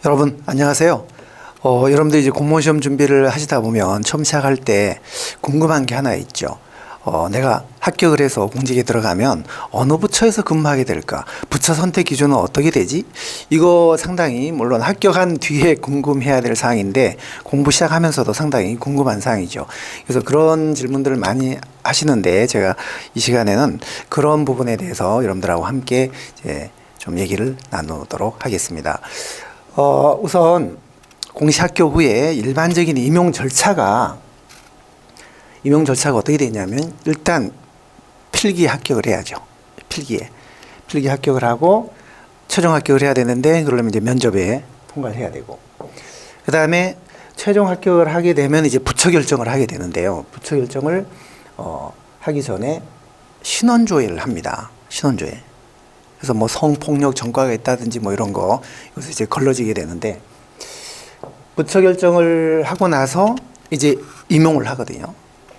여러분 안녕하세요. 여러분들 이제 공무원 시험 준비를 하시다 보면 처음 시작할 때 궁금한 게 하나 있죠. 내가 합격을 해서 공직에 들어가면 어느 부처에서 근무하게 될까? 부처 선택 기준은 어떻게 되지? 이거 상당히 물론 합격한 뒤에 궁금해야 될 사항인데 공부 시작하면서도 상당히 궁금한 사항이죠. 그래서 그런 질문들을 많이 하시는데 제가 이 시간에는 그런 부분에 대해서 여러분들하고 함께 이제 좀 얘기를 나누도록 하겠습니다. 우선 공시 합격 후에 일반적인 임용 절차가 어떻게 되냐면 일단 필기 합격을 해야죠. 필기 합격을 하고 최종 합격을 해야 되는데 그러려면 이제 면접에 통과를 해야 되고 그 다음에 최종 합격을 하게 되면 이제 부처 결정을 하게 되는데요. 부처 결정을 하기 전에 신원조회를 합니다. 신원조회. 그래서 뭐 성폭력 전과가 있다든지 뭐 이런 거 여기서 이제 걸러지게 되는데 부처 결정을 하고 나서 이제 임용을 하거든요.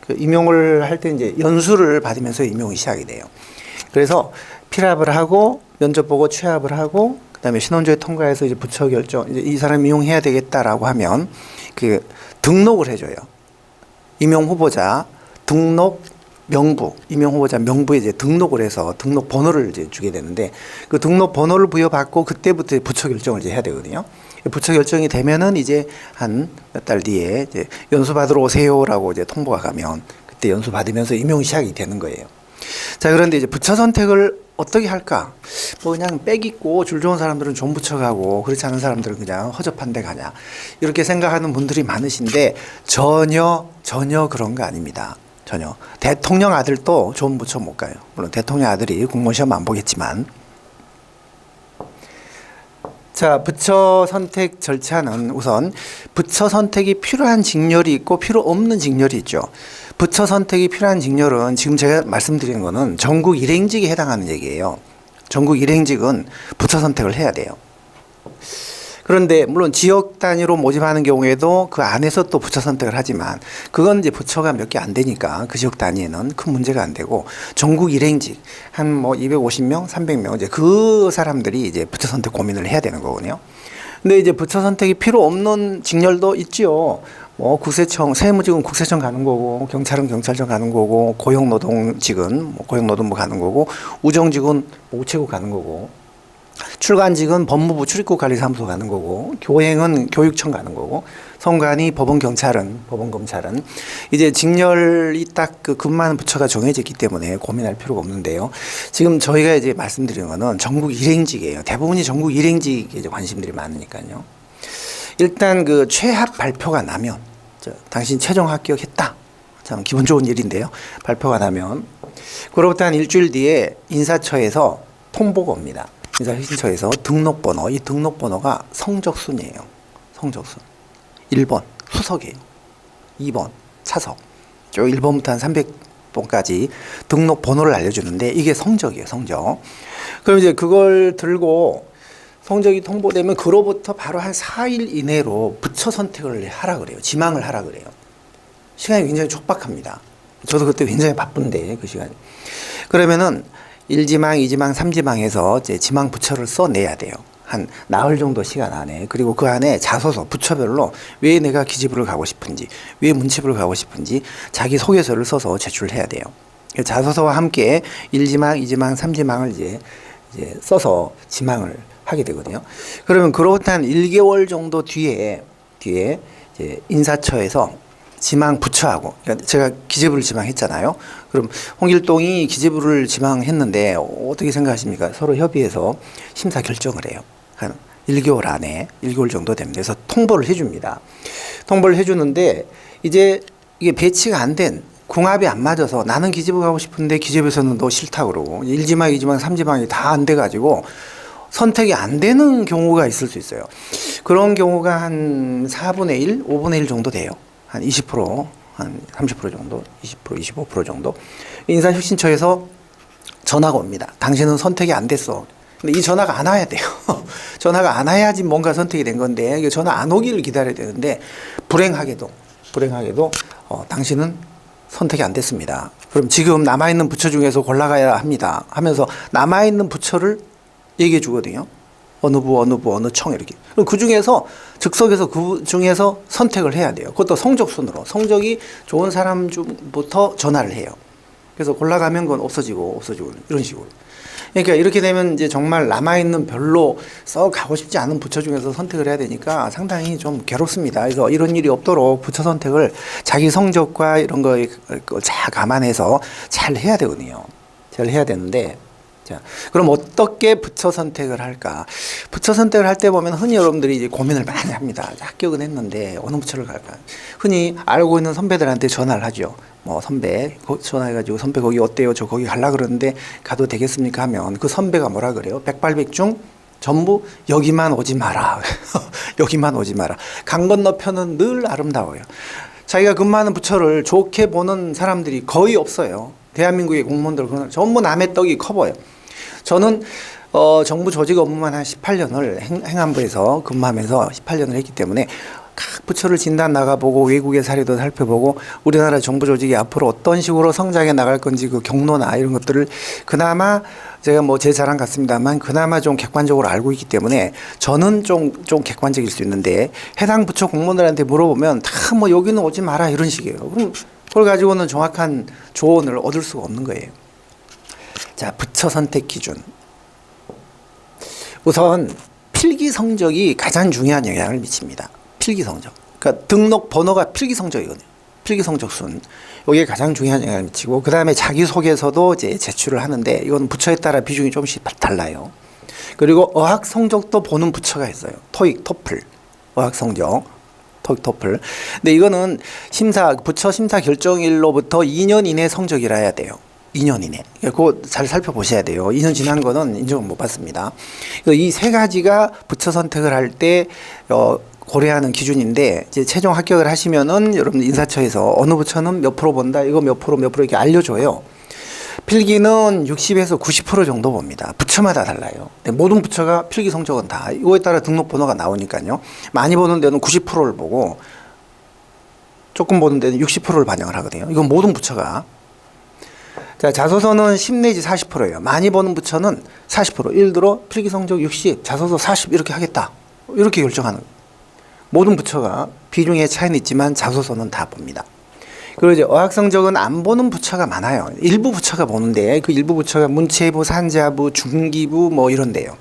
그 임용을 할 때 이제 연수를 받으면서 임용이 시작이 돼요. 그래서 필합을 하고 면접 보고 취합을 하고 그다음에 신원조회 통과해서 이제 부처 결정 이제 이 사람 임용해야 되겠다라고 하면 그 등록을 해줘요. 임용 후보자 등록 명부, 임용 후보자 명부에 이제 등록을 해서 등록 번호를 이제 주게 되는데 그 등록 번호를 부여받고 그때부터 부처 결정을 이제 해야 되거든요. 부처 결정이 되면은 이제 한 몇 달 뒤에 이제 연수 받으러 오세요라고 이제 통보가 가면 그때 연수 받으면서 임용이 시작이 되는 거예요. 자, 그런데 이제 부처 선택을 어떻게 할까? 뭐 그냥 빽 있고 줄 좋은 사람들은 좋은 부처 가고 그렇지 않은 사람들은 그냥 허접한 데 가냐. 이렇게 생각하는 분들이 많으신데 전혀 그런 거 아닙니다. 전혀. 대통령 아들도 좋은 부처 못 가요. 물론 대통령 아들이 공무원 시험 안 보겠지만. 자, 부처 선택 절차는 우선 부처 선택이 필요한 직렬이 있고 필요 없는 직렬이 있죠. 부처 선택이 필요한 직렬은 지금 제가 말씀드리는 거는 전국 일행직에 해당하는 얘기예요. 전국 일행직은 부처 선택을 해야 돼요. 그런데 물론 지역 단위로 모집하는 경우에도 그 안에서 또 부처 선택을 하지만 그건 이제 부처가 몇 개 안 되니까 그 지역 단위에는 큰 문제가 안 되고 전국 일행직 한 뭐 250명, 300명 이제 그 사람들이 이제 부처 선택 고민을 해야 되는 거거든요. 근데 이제 부처 선택이 필요 없는 직렬도 있지요. 뭐 국세청, 세무직은 국세청 가는 거고 경찰은 경찰청 가는 거고 고용노동직은 뭐 고용노동부 가는 거고 우정직은 뭐 우체국 가는 거고 출간직은 법무부 출입국관리사무소 가는 거고 교행은 교육청 가는 거고 성관이 법원경찰은 법원검찰은 이제 직렬이 딱 그 근무하는 부처가 정해졌기 때문에 고민할 필요가 없는데요. 지금 저희가 이제 말씀드리는 거는 전국 일행직이에요. 대부분이 전국 일행직에 이제 관심들이 많으니까요. 일단 그 최합 발표가 나면 당신 최종 합격했다. 참 기분 좋은 일인데요. 발표가 나면 그로부터 한 일주일 뒤에 인사처에서 통보가 옵니다. 인사혁신처에서 등록번호, 이 등록번호가 성적순이에요. 성적순. 1번 수석이에요. 2번 차석. 쭉 1번부터 한 300번까지 등록번호를 알려주는데 이게 성적이에요. 성적. 그럼 이제 그걸 들고 성적이 통보되면 그로부터 바로 한 4일 이내로 부처 선택을 하라 그래요. 지망을 하라 그래요. 시간이 굉장히 촉박합니다. 저도 그때 굉장히 바쁜데 그 시간이. 그러면은 1지망, 2지망, 3지망에서 이제 지망 부처를 써내야 돼요. 한 나흘 정도 시간 안에. 그리고 그 안에 자소서, 부처별로 왜 내가 기지부를 가고 싶은지, 왜 문체부를 가고 싶은지 자기 소개서를 써서 제출해야 돼요. 자소서와 함께 1지망, 2지망, 3지망을 이제 써서 지망을 하게 되거든요. 그러면 그로부터 한 1개월 정도 뒤에 이제 인사처에서 지망 부처하고, 그러니까 제가 기재부를 지망했잖아요. 그럼 홍길동이 기재부를 지망했는데 어떻게 생각하십니까? 서로 협의해서 심사 결정을 해요. 한 1개월 안에 1개월 정도 됩니다. 그래서 통보를 해줍니다. 통보를 해주는데 이제 이게 배치가 안 된 궁합이 안 맞아서 나는 기재부 가고 싶은데 기재부에서는 너 싫다 그러고 1지망, 2지망, 3지망이 다 안 돼가지고 선택이 안 되는 경우가 있을 수 있어요. 그런 경우가 한 4분의 1, 5분의 1 정도 돼요. 한 20%, 한 30% 정도, 20%, 25% 정도. 인사혁신처에서 전화가 옵니다. 당신은 선택이 안 됐어. 근데 이 전화가 안 와야 돼요. 전화가 안 와야지 뭔가 선택이 된 건데, 전화 안 오기를 기다려야 되는데, 불행하게도, 당신은 선택이 안 됐습니다. 그럼 지금 남아있는 부처 중에서 골라가야 합니다. 하면서 남아있는 부처를 얘기해 주거든요. 어느 부, 어느 부, 어느 청 이렇게. 그 중에서 즉석에서 그 중에서 선택을 해야 돼요. 그것도 성적 순으로. 성적이 좋은 사람 중부터 전화를 해요. 그래서 골라가면 그건 없어지고 이런 식으로. 그러니까 이렇게 되면 이제 정말 남아있는 별로 썩 가고 싶지 않은 부처 중에서 선택을 해야 되니까 상당히 좀 괴롭습니다. 그래서 이런 일이 없도록 부처 선택을 자기 성적과 이런 거 잘 감안해서 잘 해야 되거든요. 잘 해야 되는데, 자, 그럼 어떻게 부처 선택을 할까? 부처 선택을 할 때 보면 흔히 여러분들이 이제 고민을 많이 합니다. 합격은 했는데 어느 부처를 갈까? 흔히 알고 있는 선배들한테 전화를 하죠. 뭐 선배 전화해가지고 선배 거기 어때요? 저 거기 갈라 그러는데 가도 되겠습니까? 하면 그 선배가 뭐라 그래요? 백발백중 전부 여기만 오지 마라. 여기만 오지 마라. 강 건너편은 늘 아름다워요. 자기가 근무하는 부처를 좋게 보는 사람들이 거의 없어요. 대한민국의 공무원들 전부 남의 떡이 커 보여. 저는 정부 조직 업무만 한 18년을 행안부에서 근무하면서 18년을 했기 때문에 각 부처를 진단 나가보고 외국의 사례도 살펴보고 우리나라 정부 조직이 앞으로 어떤 식으로 성장해 나갈 건지 그 경로나 이런 것들을 그나마 제가 뭐 제 자랑 같습니다만 그나마 좀 객관적으로 알고 있기 때문에 저는 좀 객관적일 수 있는데 해당 부처 공무원들한테 물어보면 다 뭐 여기는 오지 마라 이런 식이에요. 그럼 그걸 가지고는 정확한 조언을 얻을 수가 없는 거예요. 자, 부처 선택 기준. 우선 필기 성적이 가장 중요한 영향을 미칩니다. 필기 성적. 그러니까 등록 번호가 필기 성적이거든요. 필기 성적 순. 이게 가장 중요한 영향을 미치고 그다음에 자기소개서도 이제 제출을 하는데 이건 부처에 따라 비중이 조금씩 달라요. 그리고 어학 성적도 보는 부처가 있어요. 토익, 토플. 어학 성적. 토익, 토플. 근데 이거는 부처 심사 결정일로부터 2년 이내 성적이라 해야 돼요. 2년 이내. 그거 잘 살펴보셔야 돼요. 2년 지난 거는 인정을 못 받습니다. 이 세 가지가 부처 선택을 할 때 고려하는 기준인데 이제 최종 합격을 하시면은 여러분 인사처에서 어느 부처는 몇 프로 본다, 이거 몇 프로 이렇게 알려줘요. 필기는 60에서 90% 정도 봅니다. 부처마다 달라요. 근데 모든 부처가 필기 성적은 다 이거에 따라 등록번호가 나오니까요. 많이 보는 데는 90%를 보고 조금 보는 데는 60%를 반영을 하거든요. 이건 모든 부처가. 자, 자소서는 10 내지 40%예요. 많이 보는 부처는 40%. 예를 들어 필기 성적 60, 자소서 40 이렇게 하겠다. 이렇게 결정하는 거예요. 모든 부처가 비중의 차이는 있지만 자소서는 다 봅니다. 그리고 이제 어학 성적은 안 보는 부처가 많아요. 일부 부처가 보는데 그 일부 부처가 문체부, 산자부, 중기부 뭐 이런데요.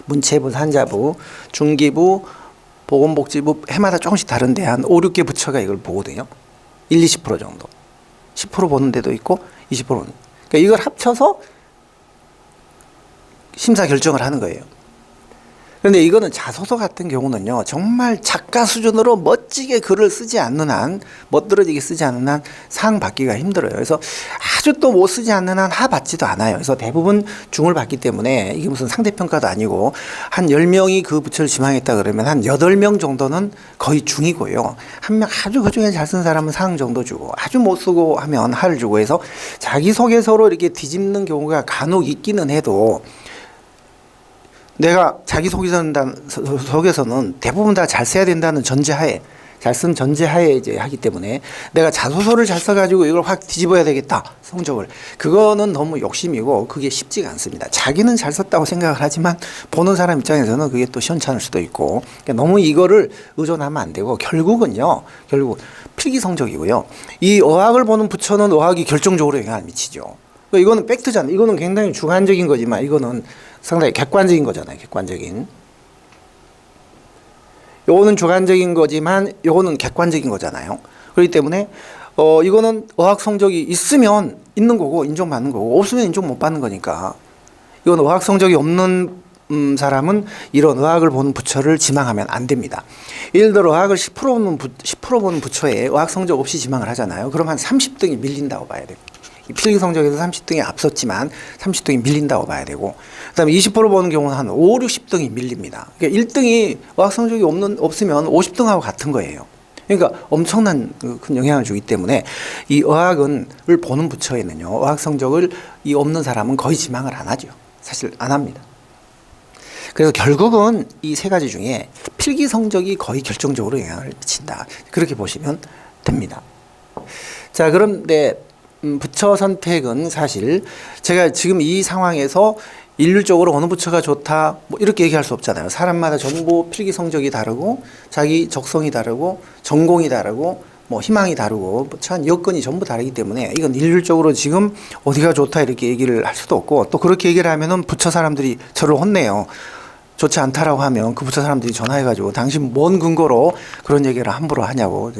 문체부, 산자부, 중기부, 보건복지부 해마다 조금씩 다른데 한 5, 6개 부처가 이걸 보거든요. 1, 20% 정도. 10% 보는 데도 있고 20% 보는. 그러니까 이걸 합쳐서 심사 결정을 하는 거예요. 그런데 이거는 자소서 같은 경우는요, 정말 작가 수준으로 멋지게 글을 쓰지 않는 한, 멋들어지게 쓰지 않는 한 상 받기가 힘들어요. 그래서 아주 또 못 쓰지 않는 한 하 받지도 않아요. 그래서 대부분 중을 받기 때문에 이게 무슨 상대평가도 아니고 한 10명이 그 부처를 지망했다 그러면 한 8명 정도는 거의 중이고요. 한 명 아주 그중에 잘 쓴 사람은 상 정도 주고 아주 못 쓰고 하면 하를 주고 해서 자기소개서로 이렇게 뒤집는 경우가 간혹 있기는 해도 내가 자기소개서는 대부분 다 잘 써야 된다는 전제하에, 잘 쓴 전제하에 이제 하기 때문에 내가 자소서를 잘 써가지고 이걸 확 뒤집어야 되겠다, 성적을. 그거는 너무 욕심이고 그게 쉽지가 않습니다. 자기는 잘 썼다고 생각을 하지만 보는 사람 입장에서는 그게 또 시원찮을 수도 있고, 그러니까 너무 이거를 의존하면 안 되고 결국 필기 성적이고요. 이 어학을 보는 부처는 어학이 결정적으로 영향을 미치죠. 이거는 팩트잖아요. 이거는 굉장히 주관적인 거지만 이거는 상당히 객관적인 거잖아요. 객관적인. 요거는 주관적인 거지만 요거는 객관적인 거잖아요. 그렇기 때문에 이거는 어학 성적이 있으면 있는 거고 인정받는 거고 없으면 인정 못 받는 거니까 이건 어학 성적이 없는 사람은 이런 어학을 보는 부처를 지망하면 안 됩니다. 예를 들어 어학을 10% 보는 부처에 어학 성적 없이 지망을 하잖아요. 그럼 한 30등이 밀린다고 봐야 돼요. 필기 성적에서 30등이 앞섰지만 30등이 밀린다고 봐야 되고, 그다음에 20% 보는 경우는 한 5, 60등이 밀립니다. 그러니까 1등이 어학 성적이 없으면 50등하고 같은 거예요. 그러니까 엄청난 큰 영향을 주기 때문에 이 어학을 보는 부처에는요, 어학 성적을 이 없는 사람은 거의 지망을 안 하죠. 사실 안 합니다. 그래서 결국은 이 세 가지 중에 필기 성적이 거의 결정적으로 영향을 미친다. 그렇게 보시면 됩니다. 자, 그런데 부처 선택은 사실 제가 지금 이 상황에서 일률적으로 어느 부처가 좋다 뭐 이렇게 얘기할 수 없잖아요. 사람마다 전부 필기 성적이 다르고 자기 적성이 다르고 전공이 다르고 뭐 희망이 다르고 참 여건이 전부 다르기 때문에 이건 일률적으로 지금 어디가 좋다 이렇게 얘기를 할 수도 없고, 또 그렇게 얘기를 하면은 부처 사람들이 저를 혼내요. 좋지 않다라고 하면 그 부처 사람들이 전화해가지고 당신 뭔 근거로 그런 얘기를 함부로 하냐고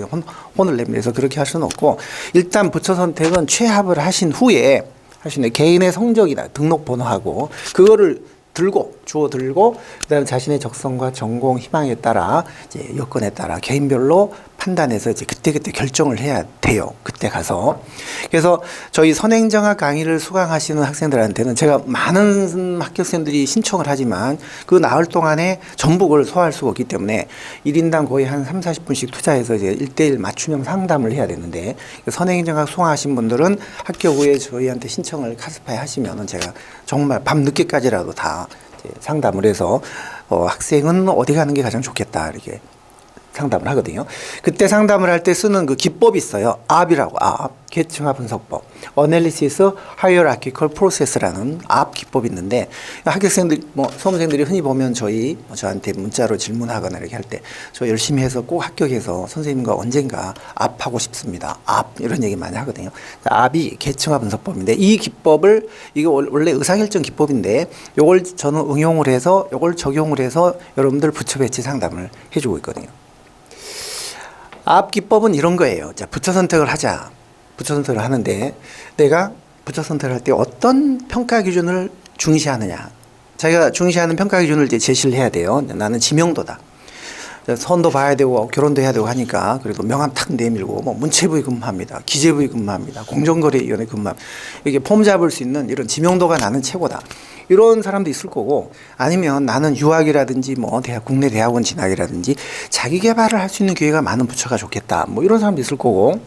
혼을 내면서 그렇게 할 수는 없고, 일단 부처 선택은 취합을 하신 후에 하시는 개인의 성적이나 등록번호하고 그거를 주워 들고 그다음에 자신의 적성과 전공 희망에 따라 이제 여건에 따라 개인별로 판단해서 이제 그때그때 결정을 해야 돼요. 그때 가서. 그래서 저희 선행정학 강의를 수강하시는 학생들한테는 제가 많은 합격생들이 신청을 하지만 그 나흘 동안에 전부 그걸 소화할 수가 없기 때문에 1인당 거의 한 3, 40분씩 투자해서 이제 1대1 맞춤형 상담을 해야 되는데, 선행정학 수강하신 분들은 합격 후에 저희한테 신청을 카스파에 하시면은 제가 정말 밤 늦게까지라도 다 상담을 해서 학생은 어디 가는 게 가장 좋겠다 이렇게 상담을 하거든요. 그때 상담을 할 때 쓰는 그 기법이 있어요. AB이라고, 계층화 분석법, Analysis Hierarchical Process라는 AB 기법이 있는데, 학생들, 수험생들이 흔히 보면 저한테 문자로 질문하거나 이렇게 할 때 저 열심히 해서 꼭 합격해서 선생님과 언젠가 AB하고 싶습니다. AB 이런 얘기 많이 하거든요. AB이 계층화 분석법인데, 이 기법을, 이거 원래 의사결정 기법인데 요걸 저는 응용을 해서 요걸 적용을 해서 여러분들 부처 배치 상담을 해주고 있거든요. 앞 기법은 이런 거예요. 자, 부처 선택을 하자. 부처 선택을 하는데 내가 부처 선택을 할 때 어떤 평가 기준을 중시하느냐. 자기가 중시하는 평가 기준을 이제 제시를 해야 돼요. 나는 지명도다. 선도 봐야 되고 결혼도 해야 되고 하니까 그래도 명함 탁 내밀고 뭐 문체부에 근무합니다. 기재부에 근무합니다. 공정거래위원회 근무합니다. 이게 폼 잡을 수 있는 이런 지명도가 나는 최고다. 이런 사람도 있을 거고, 아니면 나는 유학이라든지 뭐 국내 대학원 진학이라든지 자기 개발을 할 수 있는 기회가 많은 부처가 좋겠다. 뭐 이런 사람도 있을 거고,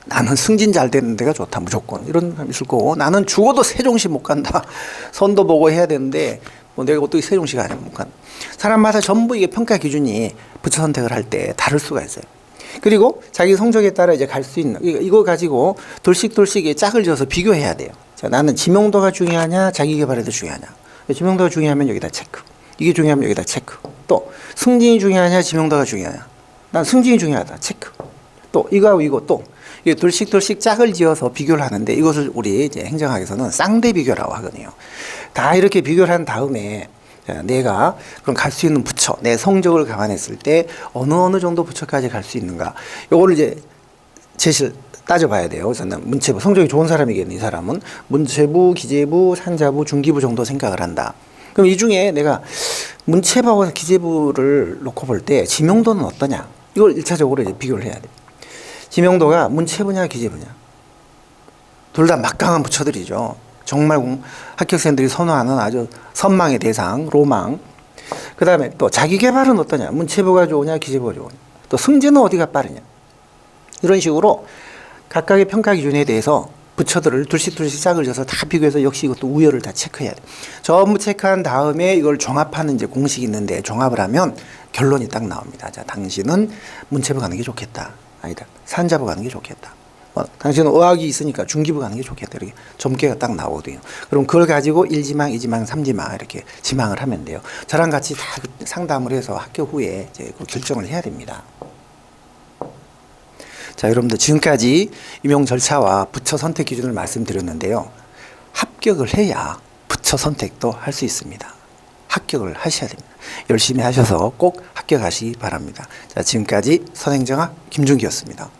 나는 승진 잘 되는 데가 좋다 무조건 이런 사람 있을 거고, 나는 죽어도 세종시 못 간다. 선도 보고 해야 되는데 뭐 내가 어떻게 세종시가 아니면 못 간다. 사람마다 전부 이게 평가 기준이 부처 선택을 할 때 다를 수가 있어요. 그리고 자기 성적에 따라 이제 갈 수 있는 이거 가지고 돌씩 짝을 지어서 비교해야 돼요. 자, 나는 지명도가 중요하냐 자기 개발이 더 중요하냐. 지명도가 중요하면 여기다 체크. 이게 중요하면 여기다 체크. 또 승진이 중요하냐 지명도가 중요하냐. 난 승진이 중요하다. 체크. 또 이거하고 이거 또 이게 돌씩 짝을 지어서 비교를 하는데, 이것을 우리 이제 행정학에서는 쌍대 비교라고 하거든요. 다 이렇게 비교를 한 다음에 내가 그럼 갈 수 있는 부처, 내 성적을 감안했을 때 어느 정도 부처까지 갈 수 있는가. 요거를 이제 제시를 따져봐야 돼요. 저는 문체부, 성적이 좋은 사람이겠네. 이 사람은 문체부, 기재부, 산자부, 중기부 정도 생각을 한다. 그럼 이 중에 내가 문체부하고 기재부를 놓고 볼 때 지명도는 어떠냐. 이걸 1차적으로 이제 비교를 해야 돼. 지명도가 문체부냐 기재부냐. 둘 다 막강한 부처들이죠. 정말 합격생들이 선호하는 아주 선망의 대상, 로망. 그 다음에 또 자기 개발은 어떠냐. 문체부가 좋으냐 기재부가 좋으냐. 또 승진은 어디가 빠르냐. 이런 식으로 각각의 평가 기준에 대해서 부처들을 둘씩 짝을 져서 다 비교해서 역시 이것도 우열을 다 체크해야 돼. 전부 체크한 다음에 이걸 종합하는 이제 공식이 있는데, 종합을 하면 결론이 딱 나옵니다. 자, 당신은 문체부 가는 게 좋겠다. 아니다. 산자부 가는 게 좋겠다. 당신은 의학이 있으니까 중기부 가는 게 좋겠다. 이렇게 점괘가 딱 나오거든요. 그럼 그걸 가지고 1지망, 2지망, 3지망 이렇게 지망을 하면 돼요. 저랑 같이 다 상담을 해서 합격 후에 이제 그 결정을 해야 됩니다. 자, 여러분들 지금까지 임용 절차와 부처 선택 기준을 말씀드렸는데요. 합격을 해야 부처 선택도 할 수 있습니다. 합격을 하셔야 됩니다. 열심히 하셔서 꼭 합격하시기 바랍니다. 자, 지금까지 선행정학 김준기였습니다.